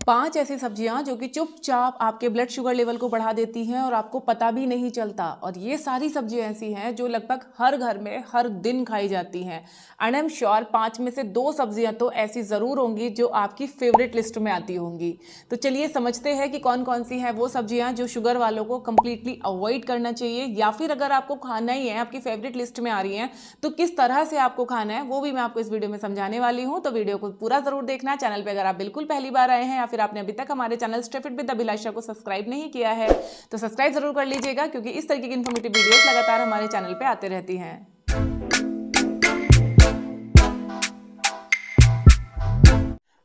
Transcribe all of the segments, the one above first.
5 ऐसी सब्जियां जो कि चुपचाप आपके ब्लड शुगर लेवल को बढ़ा देती हैं और आपको पता भी नहीं चलता। और ये सारी सब्जियां ऐसी हैं जो लगभग हर घर में हर दिन खाई जाती हैं। एंड आई एम श्योर 5 में से 2 सब्जियां तो ऐसी ज़रूर होंगी जो आपकी फेवरेट लिस्ट में आती होंगी। तो चलिए समझते हैं कि कौन कौन सी हैं वो सब्जियां जो शुगर वालों को कंप्लीटली अवॉइड करना चाहिए, या फिर अगर आपको खाना ही है, आपकी फेवरेट लिस्ट में आ रही हैं, तो किस तरह से आपको खाना है वो भी मैं आपको इस वीडियो में समझाने वाली हूँ। तो वीडियो को पूरा ज़रूर देखना। चैनल पर अगर आप बिल्कुल पहली बार आए हैं या फिर आपने अभी तक हमारे चैनल स्टे फिट विद अभिलाषा को सब्सक्राइब नहीं किया है तो सब्सक्राइब जरूर कर लीजिएगा, क्योंकि इस तरीके की इन्फॉर्मेटिव वीडियोस लगातार हमारे चैनल पे आते रहती हैं।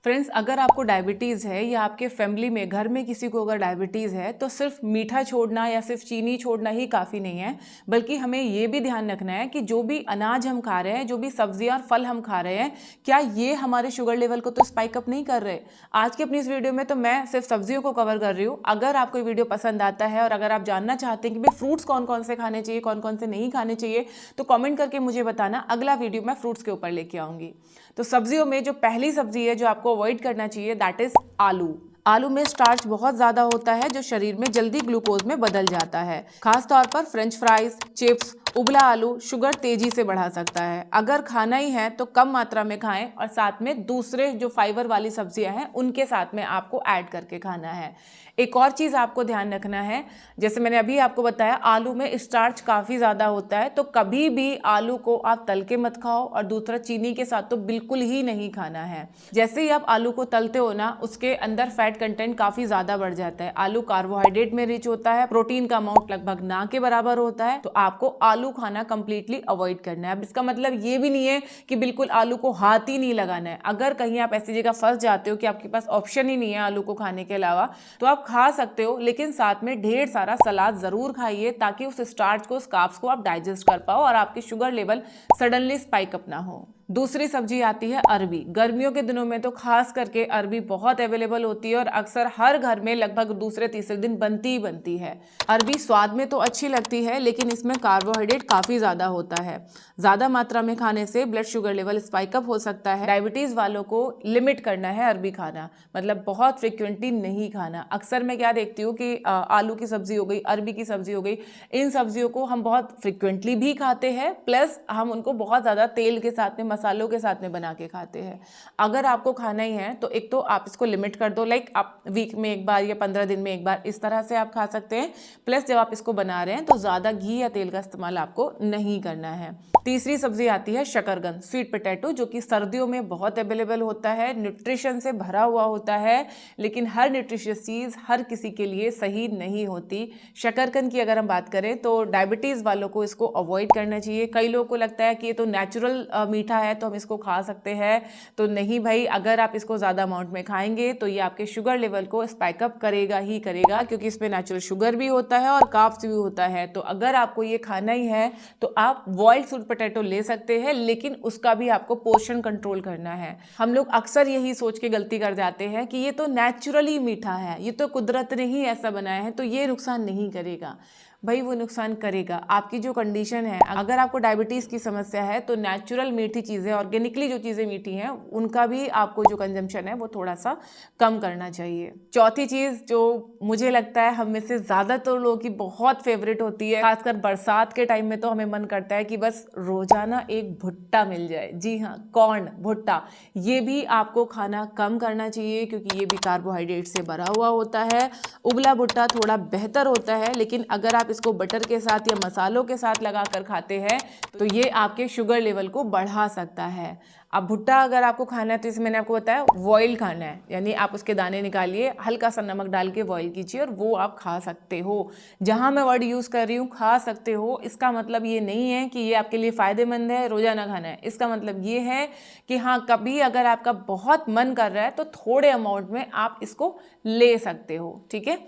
फ्रेंड्स, अगर आपको डायबिटीज़ है या आपके फैमिली में घर में किसी को अगर डायबिटीज़ है तो सिर्फ मीठा छोड़ना या सिर्फ चीनी छोड़ना ही काफ़ी नहीं है, बल्कि हमें ये भी ध्यान रखना है कि जो भी अनाज हम खा रहे हैं, जो भी सब्जियां और फल हम खा रहे हैं, क्या ये हमारे शुगर लेवल को तो स्पाइक अप नहीं कर रहे। आज की अपनी इस वीडियो में तो मैं सिर्फ सब्जियों को कवर कर रही हूँ। अगर आपको ये वीडियो पसंद आता है और अगर आप जानना चाहते हैं कि भाई फ्रूट्स कौन कौन से खाने चाहिए, कौन कौन से नहीं खाने चाहिए, तो कॉमेंट करके मुझे बताना। अगला वीडियो मैं फ्रूट्स के ऊपर लेके आऊँगी। तो सब्जियों में जो पहली सब्जी है जो आपको अवॉइड करना चाहिए, दैट इज आलू। आलू में स्टार्च बहुत ज़्यादा होता है जो शरीर में जल्दी ग्लूकोज में बदल जाता है। खास तौर पर फ्रेंच फ्राइज, चिप्स, उबला आलू शुगर तेजी से बढ़ा सकता है। अगर खाना ही है तो कम मात्रा में खाएं और साथ में दूसरे जो फाइबर वाली सब्जियां हैं उनके साथ में आपको ऐड करके खाना है। एक और चीज़ आपको ध्यान रखना है, जैसे मैंने अभी आपको बताया आलू में स्टार्च काफ़ी ज़्यादा होता है, तो कभी भी आलू को आप तल के मत खाओ और दूसरा चीनी के साथ तो बिल्कुल ही नहीं खाना है। जैसे ही आप आलू को तलते हो ना, उसके अंदर फैट कंटेंट काफ़ी ज़्यादा बढ़ जाता है। आलू कार्बोहाइड्रेट में रिच होता है, प्रोटीन का अमाउंट लगभग ना के बराबर होता है, तो आपको आलू खाना कंप्लीटली अवॉइड करना है। अब इसका मतलब ये भी नहीं है कि बिल्कुल आलू को हाथ ही नहीं लगाना है। अगर कहीं आप ऐसी जगह फंस जाते हो कि आपके पास ऑप्शन ही नहीं है आलू को खाने के अलावा, तो आप खा सकते हो, लेकिन साथ में ढेर सारा सलाद जरूर खाइए ताकि उस स्टार्च को, उस कार्ब्स को आप डाइजेस्ट कर पाओ और आपकी sugar level suddenly spike up ना हो। दूसरी सब्जी आती है अरबी। गर्मियों के दिनों में तो खास करके अरबी बहुत अवेलेबल होती है और अक्सर हर घर में लगभग दूसरे तीसरे दिन बनती ही बनती है। अरबी स्वाद में तो अच्छी लगती है, लेकिन इसमें कार्बोहाइड्रेट काफ़ी ज़्यादा होता है। ज़्यादा मात्रा में खाने से blood sugar level spike up हो सकता है। डायबिटीज़ वालों को लिमिट करना है अरबी खाना, मतलब बहुत फ्रिक्वेंटली नहीं खाना। अक्सर मैं क्या देखती हूँ कि आलू की सब्जी हो गई, अरबी की सब्जी हो गई, इन सब्जियों को हम बहुत फ्रिक्वेंटली भी खाते हैं, प्लस हम उनको बहुत ज़्यादा तेल के साथ में, मसालों के साथ में बना के खाते हैं। अगर आपको खाना ही है तो एक तो आप इसको लिमिट कर दो, लाइक आप वीक में एक बार या 15 दिन में एक बार इस तरह से आप खा सकते हैं। प्लस जब आप इसको बना रहे हैं तो ज़्यादा घी या तेल का इस्तेमाल आपको नहीं करना है। तीसरी सब्जी आती है शकरकंद, स्वीट पोटैटो, जो कि सर्दियों में बहुत अवेलेबल होता है, न्यूट्रिशन से भरा हुआ होता है, लेकिन हर न्यूट्रिशियस चीज़ हर किसी के लिए सही नहीं होती। शकरकंद की अगर हम बात करें तो डायबिटीज़ वालों को इसको अवॉइड करना चाहिए। कई लोगों को लगता है कि ये तो नेचुरल मीठा है तो हम इसको खा सकते हैं, तो नहीं भाई, अगर आप इसको ज़्यादा अमाउंट में खाएंगे तो ये आपके शुगर लेवल को स्पाइक अप करेगा ही करेगा, क्योंकि इसमें नेचुरल शुगर भी होता है और कार्ब्स भी होता है। तो अगर आपको ये खाना ही है तो आप बॉइल्ड स्वीट पोटैटो ले सकते हैं, लेकिन उसका भी आपको पोर्शन कंट्रोल करना है। हम लोग अक्सर यही सोच के गलती कर जाते हैं कि ये तो नेचुरली मीठा है, ये तो कुदरत ने ही ऐसा बनाया है, तो ये नुकसान नहीं करेगा। भाई वो नुकसान करेगा। आपकी जो कंडीशन है, अगर आपको डायबिटीज़ की समस्या है तो नेचुरल मीठी चीज़ें, ऑर्गेनिकली जो चीज़ें मीठी हैं, उनका भी आपको जो कंजम्पशन है वो थोड़ा सा कम करना चाहिए। चौथी चीज़ जो मुझे लगता है हम में से ज़्यादातर लोगों की बहुत फेवरेट होती है, खासकर बरसात के टाइम में तो हमें मन करता है कि बस रोजाना एक भुट्टा मिल जाए। जी हाँ, कॉर्न भुट्टा, ये भी आपको खाना कम करना चाहिए, क्योंकि ये भी कार्बोहाइड्रेट से भरा हुआ होता है। उबला भुट्टा थोड़ा बेहतर होता है, लेकिन अगर आप इसको बटर के साथ या मसालों के साथ लगाकर खाते हैं तो ये आपके शुगर लेवल को बढ़ा सकता है। अब भुट्टा अगर आपको खाना है तो इसमें मैंने आपको बताया बॉयल खाना है, यानी आप उसके दाने निकालिए, हल्का सा नमक डाल के बॉयल कीजिए और वो आप खा सकते हो। जहाँ मैं वर्ड यूज़ कर रही हूँ खा सकते हो, इसका मतलब ये नहीं है कि ये आपके लिए फ़ायदेमंद है, रोज़ाना खाना है। इसका मतलब ये है कि हाँ, कभी अगर आपका बहुत मन कर रहा है तो थोड़े अमाउंट में आप इसको ले सकते हो। ठीक है।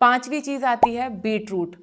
पांचवी चीज़ आती है बीट रूट।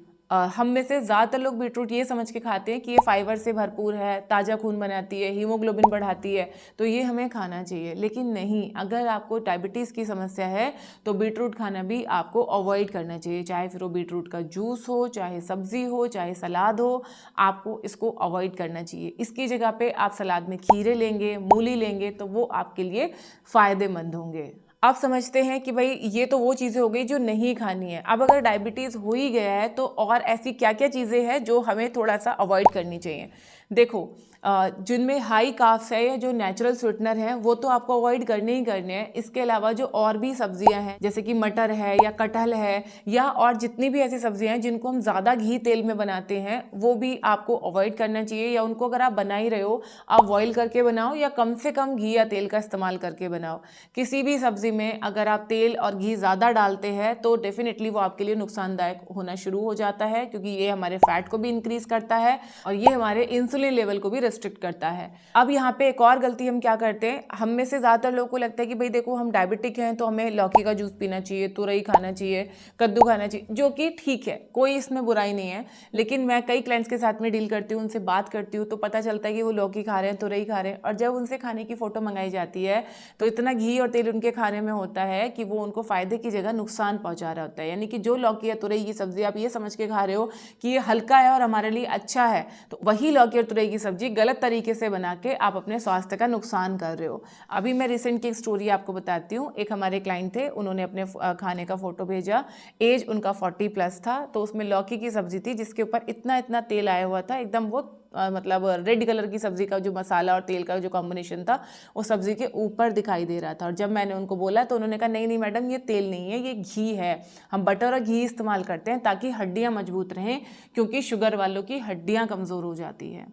हम में से ज़्यादातर लोग बीटरूट ये समझ के खाते हैं कि ये फाइबर से भरपूर है, ताज़ा खून बनाती है, हीमोग्लोबिन बढ़ाती है, तो ये हमें खाना चाहिए। लेकिन नहीं, अगर आपको डायबिटीज़ की समस्या है तो बीटरूट खाना भी आपको अवॉइड करना चाहिए। चाहे फिर वो बीटरूट का जूस हो, चाहे सब्जी हो, चाहे सलाद हो, आपको इसको अवॉइड करना चाहिए। इसकी जगह पे आप सलाद में खीरे लेंगे, मूली लेंगे, तो वो आपके लिए फ़ायदेमंद होंगे। आप समझते हैं कि भाई ये तो वो चीज़ें हो गई जो नहीं खानी है। अब अगर डायबिटीज़ हो ही गया है तो और ऐसी क्या क्या चीज़ें हैं जो हमें थोड़ा सा अवॉइड करनी चाहिए। देखो, जिनमें हाई कार्ब्स है या जो नेचुरल स्वीटनर है वो तो आपको अवॉइड करने ही करने हैं। इसके अलावा जो और भी सब्जियां हैं जैसे कि मटर है या कटहल है या और जितनी भी ऐसी सब्जियां हैं जिनको हम ज़्यादा घी तेल में बनाते हैं वो भी आपको अवॉइड करना चाहिए, या उनको अगर आप बना ही रहे हो आप बॉईल करके बनाओ या कम से कम घी या तेल का इस्तेमाल करके बनाओ। किसी भी सब्जी में अगर आप तेल और घी ज़्यादा डालते हैं तो डेफिनेटली वो आपके लिए नुकसानदायक होना शुरू हो जाता है, क्योंकि ये हमारे फैट को भी इंक्रीज करता है और ये हमारे इंसुलिन लेवल को भी रिस्ट्रिक्ट करता है। अब यहाँ पे एक और गलती हम क्या करते हैं, हम में से ज़्यादातर लोगों को लगता है कि भाई देखो हम डायबिटिक हैं तो हमें लौकी का जूस पीना चाहिए, तुरई खाना चाहिए, कद्दू खाना चाहिए, जो कि ठीक है, कोई इसमें बुराई नहीं है। लेकिन मैं कई क्लाइंट्स के साथ में डील करती हूँ, उनसे बात करती हूँ तो पता चलता है कि वो लौकी खा रहे हैं, तुरई खा रहे हैं, और जब उनसे खाने की फ़ोटो मंगाई जाती है तो इतना घी और तेल उनके खाने में होता है कि वो उनको फ़ायदे की जगह नुकसान पहुंचा रहा होता है। यानी कि जो लौकी या तुरई की सब्ज़ी आप ये समझ के खा रहे हो कि ये हल्का है और हमारे लिए अच्छा है, तो वही लौकी और तुरई की सब्ज़ी गलत तरीके से बना के आप अपने स्वास्थ्य का नुकसान कर रहे हो। अभी मैं रिसेंट की एक स्टोरी आपको बताती हूँ। एक हमारे क्लाइंट थे, उन्होंने अपने खाने का फ़ोटो भेजा, एज उनका 40+ था, तो उसमें लौकी की सब्ज़ी थी जिसके ऊपर इतना इतना तेल आया हुआ था, एकदम वो मतलब रेड कलर की सब्ज़ी का जो मसाला और तेल का जो कॉम्बिनेशन था वो सब्ज़ी के ऊपर दिखाई दे रहा था। और जब मैंने उनको बोला तो उन्होंने कहा नहीं नहीं मैडम, ये तेल नहीं है, ये घी है। हम बटर और घी इस्तेमाल करते हैं ताकि हड्डियाँ मजबूत रहें, क्योंकि शुगर वालों की हड्डियाँ कमज़ोर हो जाती है।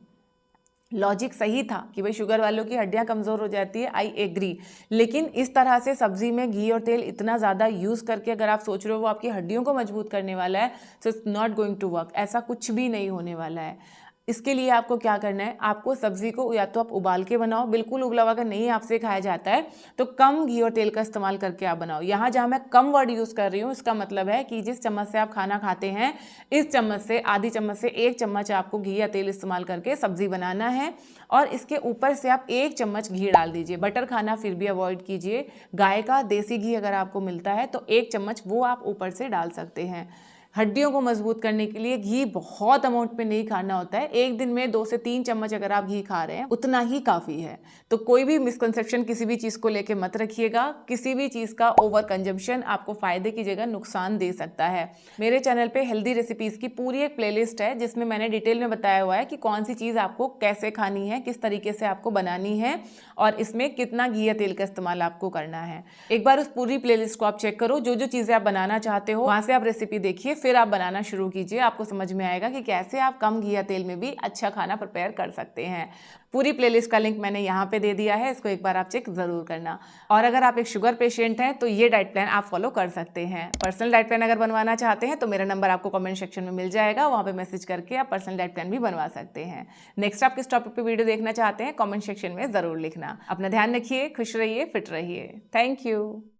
लॉजिक सही था कि भाई शुगर वालों की हड्डियां कमज़ोर हो जाती है, आई एग्री। लेकिन इस तरह से सब्जी में घी और तेल इतना ज़्यादा यूज़ करके अगर आप सोच रहे हो वो आपकी हड्डियों को मजबूत करने वाला है, so it's not going to work. ऐसा कुछ भी नहीं होने वाला है। इसके लिए आपको क्या करना है, आपको सब्जी को या तो आप उबाल के बनाओ, बिल्कुल उबला हुआ अगर नहीं आपसे खाया जाता है तो कम घी और तेल का इस्तेमाल करके आप बनाओ। यहाँ जहाँ मैं कम वर्ड यूज़ कर रही हूँ इसका मतलब है कि जिस चम्मच से आप खाना खाते हैं इस चम्मच से आधी चम्मच से 1 चम्मच आपको घी या तेल इस्तेमाल करके सब्जी बनाना है, और इसके ऊपर से आप 1 चम्मच घी डाल दीजिए। बटर खाना फिर भी अवॉइड कीजिए। गाय का देसी घी अगर आपको मिलता है तो 1 चम्मच वो आप ऊपर से डाल सकते हैं। हड्डियों को मजबूत करने के लिए घी बहुत अमाउंट में नहीं खाना होता है। एक दिन में 2 से 3 चम्मच अगर आप घी खा रहे हैं उतना ही काफ़ी है। तो कोई भी मिसकंसेप्शन किसी भी चीज़ को लेके मत रखिएगा। किसी भी चीज़ का ओवर कंजम्पशन आपको फ़ायदे की जगह नुकसान दे सकता है। मेरे चैनल पे हेल्दी रेसिपीज़ की पूरी एक प्लेलिस्ट है जिसमें मैंने डिटेल में बताया हुआ है कि कौन सी चीज़ आपको कैसे खानी है, किस तरीके से आपको बनानी है और इसमें कितना घी या तेल का इस्तेमाल आपको करना है। एक बार उस पूरी प्लेलिस्ट को आप चेक करो, जो जो चीज़ें आप बनाना चाहते हो वहाँ से आप रेसिपी देखिए, फिर आप बनाना शुरू कीजिए। आपको समझ में आएगा कि कैसे आप कम घी या तेल में भी अच्छा खाना प्रिपेयर कर सकते हैं। पूरी प्लेलिस्ट का लिंक मैंने यहाँ पे दे दिया है, इसको एक बार आप चेक ज़रूर करना। और अगर आप एक शुगर पेशेंट हैं तो ये डाइट प्लान आप फॉलो कर सकते हैं। पर्सनल डाइट प्लान अगर बनवाना चाहते हैं तो मेरा नंबर आपको कमेंट सेक्शन में मिल जाएगा, वहाँ पे मैसेज करके आप पर्सनल डाइट प्लान भी बनवा सकते हैं। नेक्स्ट आप किस टॉपिक पे वीडियो देखना चाहते हैं कमेंट सेक्शन में ज़रूर लिखना। अपना ध्यान रखिए, खुश रहिए, फिट रहिए। Thank you.